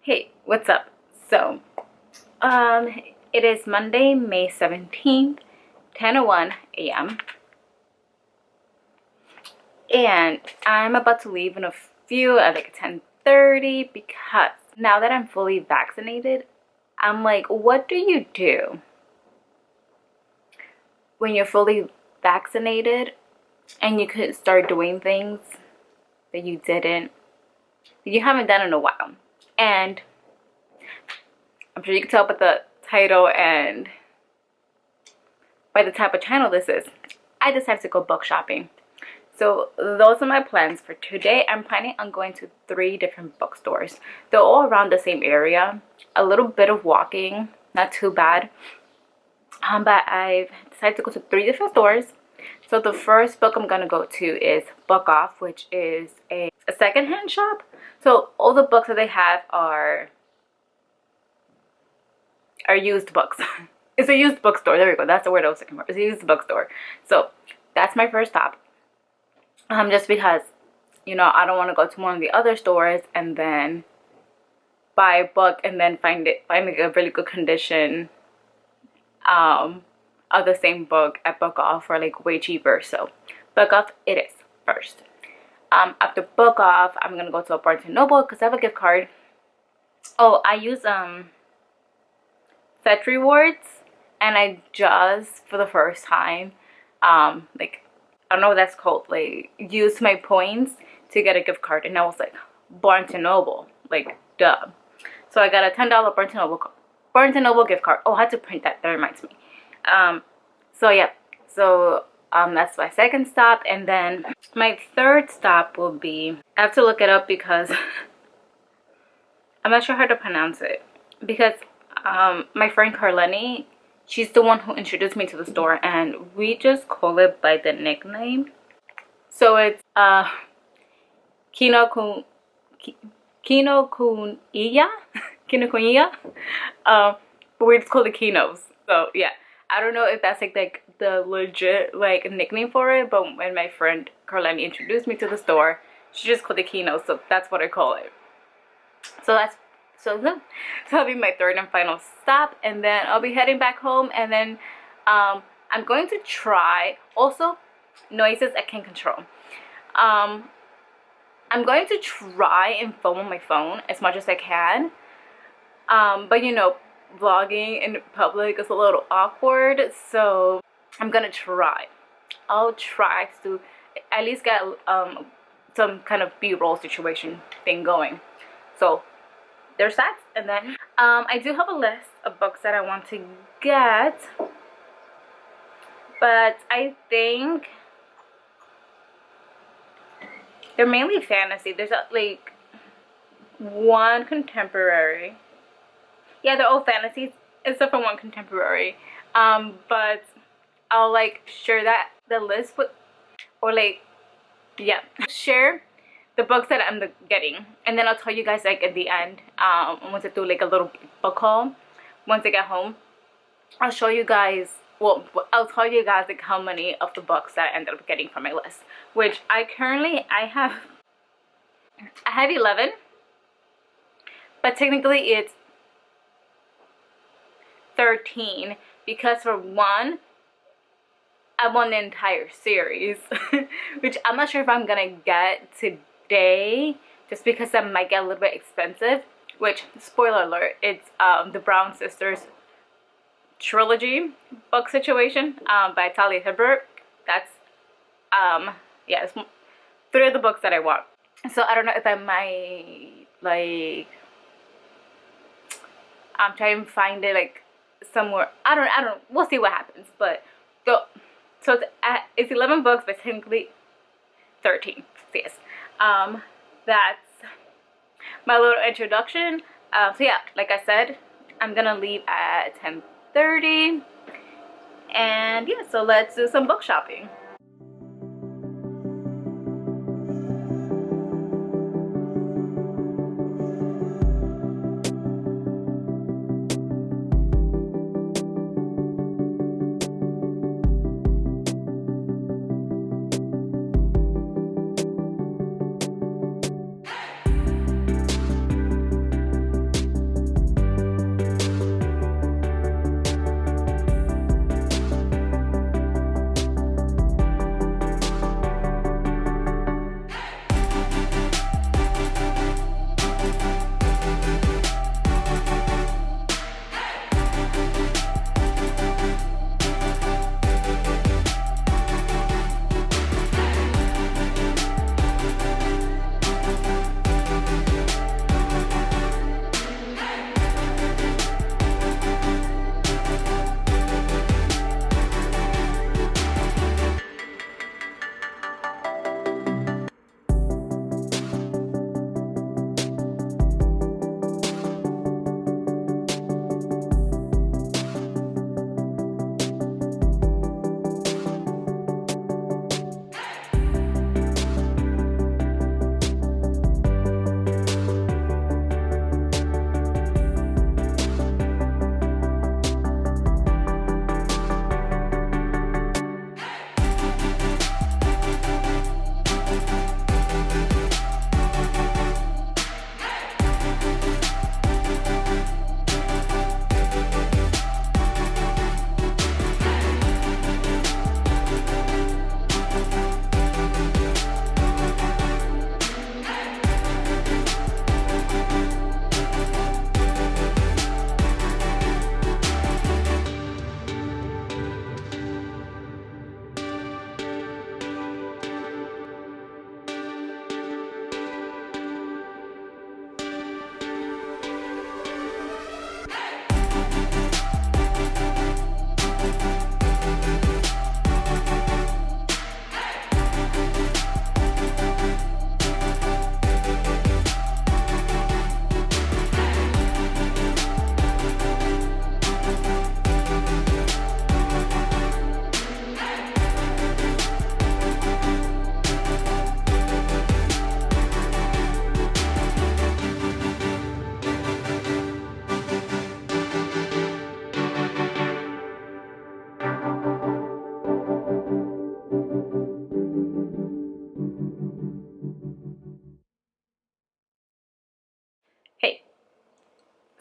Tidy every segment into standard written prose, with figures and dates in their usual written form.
Hey, what's up? So, it is Monday, May 17th, 10:01 a.m. And I'm about to leave in a few at like 10:30 because now that I'm fully vaccinated, I'm like, what do you do when you're fully vaccinated and you could start doing things that you haven't done in a while? And I'm sure you can tell by the title and by the type of channel this is. I decided to go book shopping. So those are my plans for today. I'm planning on going to 3 different bookstores. They're all around the same area. A little bit of walking, not too bad. But I've decided to go to 3 different stores. So the first book I'm gonna go to is Book Off, which is a secondhand shop. So all the books that they have are used books. It's a used bookstore. There we go. That's the word I was looking for. It's a used bookstore. So that's my first stop. Just because, I don't want to go to one of the other stores and then buy a book and then find like a really good condition of the same book at Book Off for like way cheaper. So Book Off it is first. After Book Off, I'm gonna go to a Barnes & Noble because I have a gift card. Oh, I use Fetch Rewards, and I just for the first time I don't know what that's called, like used my points to get a gift card, and I was like, Barnes & Noble, like duh. So I got a $10 Barnes & Noble gift card. Oh, I had to print that reminds me. So yeah, so that's my second stop, and then my third stop will be, I have to look it up because I'm not sure how to pronounce it, because my friend Carleni, she's the one who introduced me to the store, and we just call it by the nickname. So it's Kinokuniya. Kinokuniya. But we just call it Kinos. So yeah, I don't know if that's like the legit like nickname for it, but when my friend Carleni introduced me to the store, she just called it Kinos, so that's what I call it. So that'll be my third and final stop, and then I'll be heading back home, and then I'm going to try also noises I can't control. I'm going to try and film on my phone as much as I can, but vlogging in public is a little awkward, so I'm gonna try. I'll try to at least get some kind of B-roll situation thing going. So there's that, and then I do have a list of books that I want to get, but I think they're mainly fantasy. There's like one contemporary. Yeah, they're all fantasies except for one contemporary. But I'll like share the list with, or like, yeah, share the books that I'm getting, and then I'll tell you guys like at the end, once I do like a little book haul, once I get home, I'll show you guys, well, I'll tell you guys like how many of the books that I ended up getting from my list, which I have 11, but technically it's 13 because for one, I won the entire series, which I'm not sure if I'm gonna get today, just because that might get a little bit expensive, which, spoiler alert, it's the Brown Sisters trilogy book situation by Talia Hibbert. That's yeah, it's 3 of the books that I want. So I don't know if I might like try and find it like somewhere. I don't, we'll see what happens. But so it's 11 books, but technically 13. So yes, that's my little introduction. So yeah, like I said, I'm gonna leave at 10:30, and yeah, so let's do some book shopping.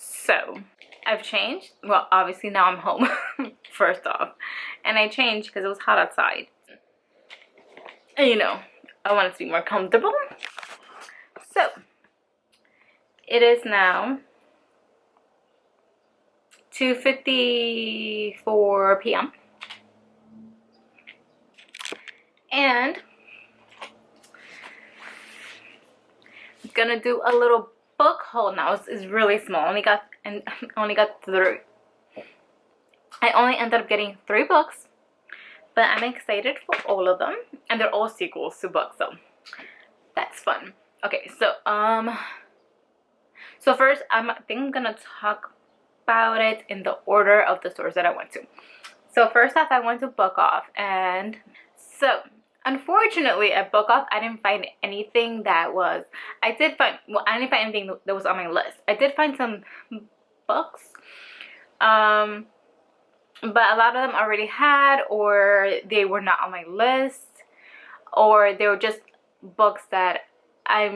So I've changed. Well, obviously now I'm home first off, and I changed because it was hot outside, and you know, I wanted to be more comfortable. So it is now 2:54 p.m. and I'm gonna do a little book haul now. It's really small. Only got 3. I only ended up getting 3 books, but I'm excited for all of them, and they're all sequels to books, so that's fun. Okay, so first I think I'm gonna talk about it in the order of the stores that I went to. So first off, I went to Book Off, and so unfortunately at Book Off I didn't find anything that was, I didn't find anything that was on my list. I did find some books, but a lot of them already had, or they were not on my list, or they were just books that I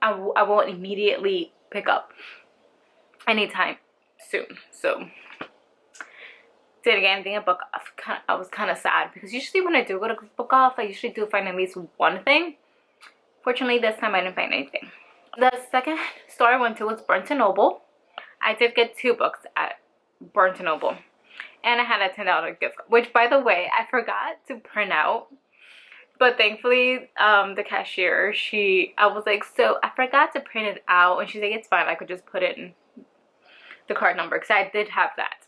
won't immediately pick up anytime soon. So didn't get anything at Book Off. I was kind of sad because usually when I do go to Book Off, I usually do find at least one thing. Fortunately, this time I didn't find anything. The second store I went to was Barnes & Noble. I did get 2 books at Barnes & Noble, and I had a $10 gift card, which, by the way, I forgot to print out. But thankfully, the cashier, I was like, so I forgot to print it out, and she's like, it's fine, I could just put it in the card number, because I did have that.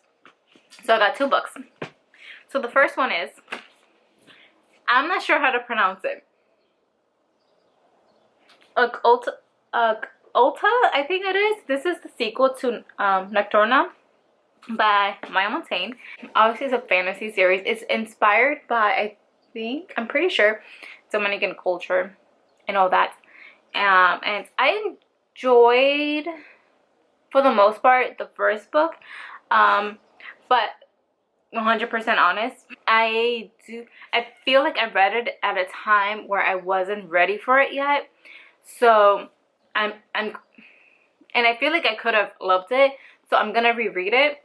So I got 2 books. So the first one is, I'm not sure how to pronounce it. Ulta, I think it is. This is the sequel to Nocturna by Maya Montaigne. Obviously, it's a fantasy series. It's inspired by, I'm pretty sure, Dominican culture and all that. And I enjoyed, for the most part, the first book. But 100% honest, I feel like I read it at a time where I wasn't ready for it yet. So and I feel like I could have loved it. So I'm gonna reread it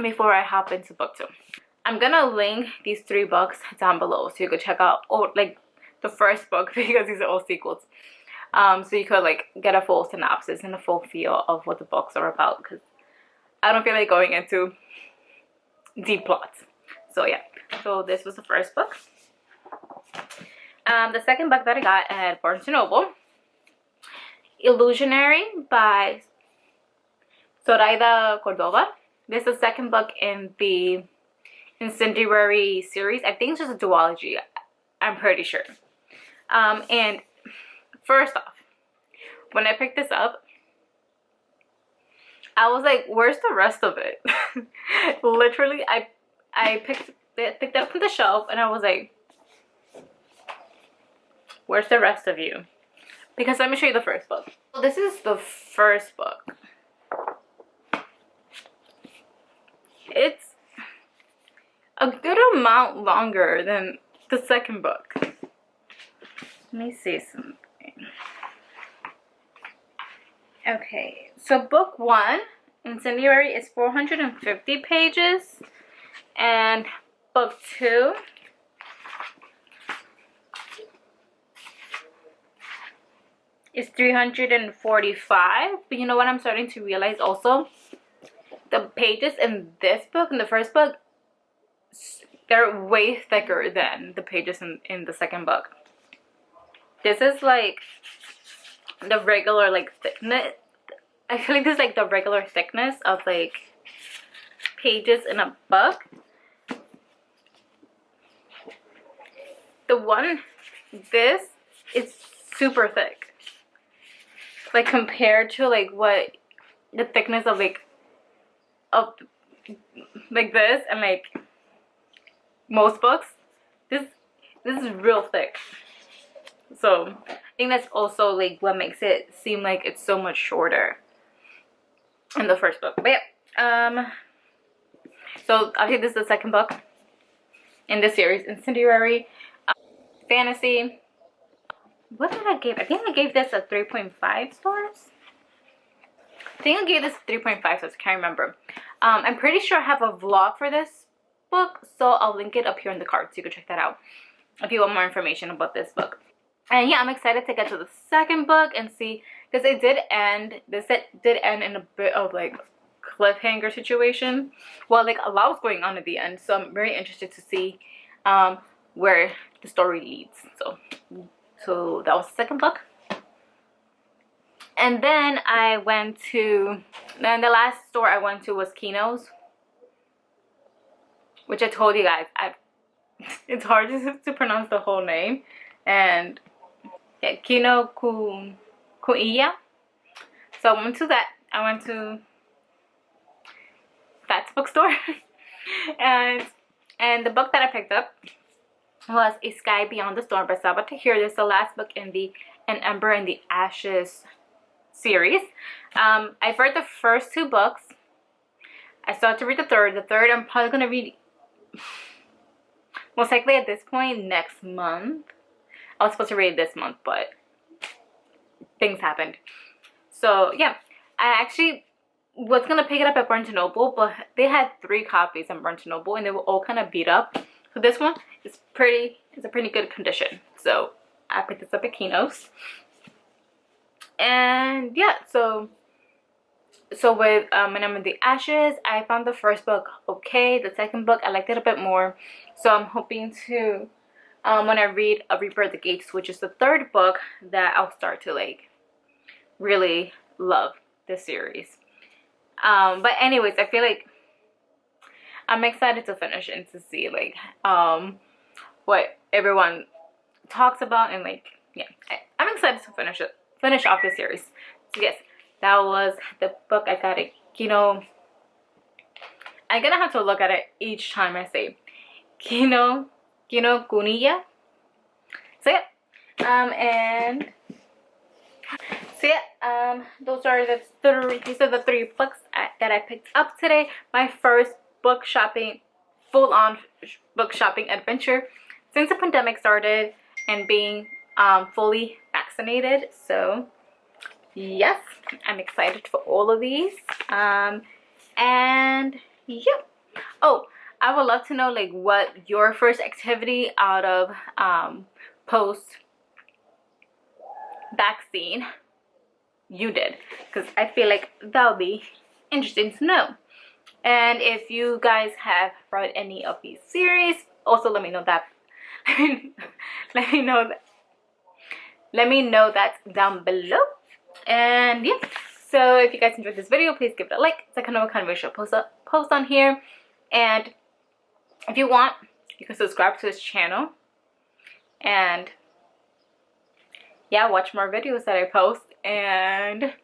before I hop into book 2. I'm gonna link these 3 books down below so you could check out like the first book, because these are all sequels. So you could like get a full synopsis and a full feel of what the books are about, because I don't feel like going into deep plots. So yeah, so this was the first book. The second book that I got at Barnes & Noble, Illusionary by Zoraida Cordova. This is the second book in the Incendiary series. I think it's just a duology, I'm pretty sure. And first off, when I picked this up, I was like, where's the rest of it? Literally, I picked it up from the shelf, and I was like, where's the rest of you? Because let me show you the first book. So this is the first book. It's a good amount longer than the second book. Let me see something. Okay, so book 1, Incendiary, is 450 pages, and book 2 is 345. But you know what I'm starting to realize also? The pages in this book, in the first book, they're way thicker than the pages in the second book. This is like the regular like thickness. I feel like this is like the regular thickness of like pages in a book. This is super thick, like compared to like what the thickness of like this and like most books. This is real thick. So I think that's also like what makes it seem like it's so much shorter in the first book. But yeah, so obviously this is the second book in the series, Incendiary. Fantasy. What did I give? I think I gave this a 3.5 stars. think I gave this 3.5, so I can't remember. I'm pretty sure I have a vlog for this book, so I'll link it up here in the card so you can check that out if you want more information about this book. And yeah, I'm excited to get to the second book and see, because it did end, this did end in a bit of like cliffhanger situation. Well, like a lot was going on at the end, so I'm very interested to see where the story leads. So that was the second book. And then the last store I went to was Kino's, which I told you guys, it's hard to pronounce the whole name. And yeah, Kino Kuiya. So I went to that. I went to that bookstore. and the book that I picked up was A Sky Beyond the Storm by Salvatore. Here, this is the last book in the An Ember in the Ashes series. I've read the first 2 books. I started to read the third. The third I'm probably gonna read most likely at this point next month. I was supposed to read it this month, but things happened. So yeah, I actually was gonna pick it up at Barnes & Noble, but they had 3 copies in Barnes & Noble and they were all kind of beat up. So this one is a pretty good condition. So I picked this up at Kino's. And yeah, so with An Ember in the Ashes, I found the first book okay. The second book I liked it a bit more. So I'm hoping to when I read A Reaper at the Gates, which is the third book, that I'll start to like really love this series. But anyways, I feel like I'm excited to finish and to see like what everyone talks about, and like yeah, I'm excited to finish off this series. So yes, that was the book I got at Kino. I'm gonna have to look at it each time I say Kino Kuniya. So yeah, and so yeah, these are the 3 books that I picked up today. My first book shopping, full-on book shopping adventure since the pandemic started and being fully vaccinated. So yes, I'm excited for all of these. And yeah. Oh, I would love to know like what your first activity out of post vaccine you did, because I feel like that'll be interesting to know. And if you guys have read any of these series, also let me know that. let me know that down below. And yeah, so if you guys enjoyed this video, please give it a like. It's like another kind of visual post on here. And if you want, you can subscribe to this channel. And yeah, watch more videos that I post. And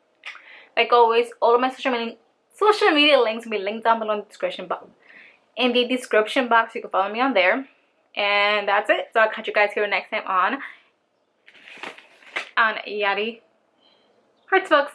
like always, all of my social media links will be linked down below in the description box. You can follow me on there. And that's it. So I'll catch you guys here next time on Yari Hearts Books.